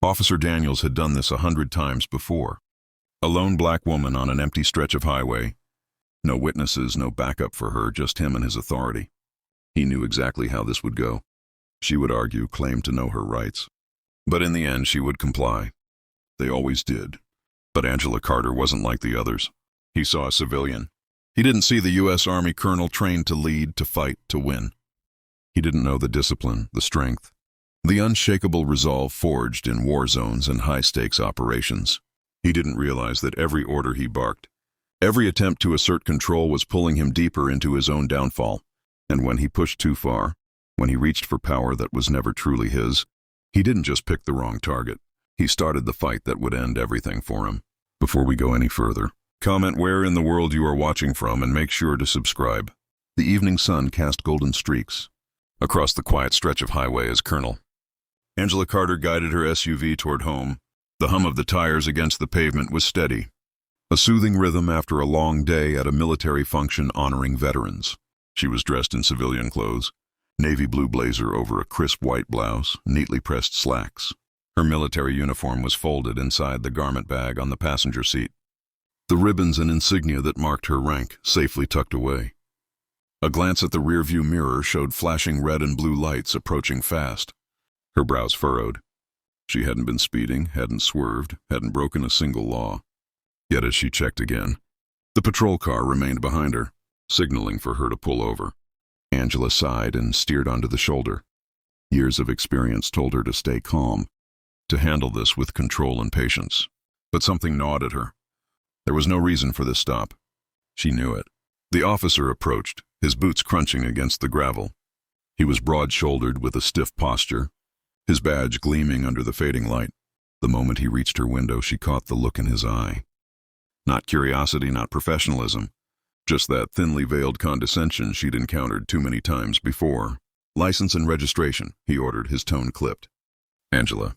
Officer Daniels had done this 100 times before. A lone black woman on an empty stretch of highway. No witnesses, no backup for her, just him and his authority. He knew exactly how this would go. She would argue, claim to know her rights. But in the end, she would comply. They always did. But Angela Carter wasn't like the others. He saw a civilian. He didn't see the U.S. Army colonel trained to lead, to fight, to win. He didn't know the discipline, the strength, the unshakable resolve forged in war zones and high-stakes operations. He didn't realize that every order he barked, every attempt to assert control was pulling him deeper into his own downfall. And when he pushed too far, when he reached for power that was never truly his, he didn't just pick the wrong target. He started the fight that would end everything for him. Before we go any further, comment where in the world you are watching from and make sure to subscribe. The evening sun cast golden streaks across the quiet stretch of highway as Colonel Angela Carter guided her SUV toward home. The hum of the tires against the pavement was steady, a soothing rhythm after a long day at a military function honoring veterans. She was dressed in civilian clothes, navy blue blazer over a crisp white blouse, neatly pressed slacks. Her military uniform was folded inside the garment bag on the passenger seat, the ribbons and insignia that marked her rank safely tucked away. A glance at the rearview mirror showed flashing red and blue lights approaching fast. Her brows furrowed. She hadn't been speeding, hadn't swerved, hadn't broken a single law. Yet as she checked again, the patrol car remained behind her, signaling for her to pull over. Angela sighed and steered onto the shoulder. Years of experience told her to stay calm, to handle this with control and patience. But something gnawed at her. There was no reason for this stop. She knew it. The officer approached, his boots crunching against the gravel. He was broad-shouldered with a stiff posture, his badge gleaming under the fading light. The moment he reached her window, she caught the look in his eye. Not curiosity, not professionalism, just that thinly veiled condescension she'd encountered too many times before. "License and registration," he ordered, his tone clipped. "Angela,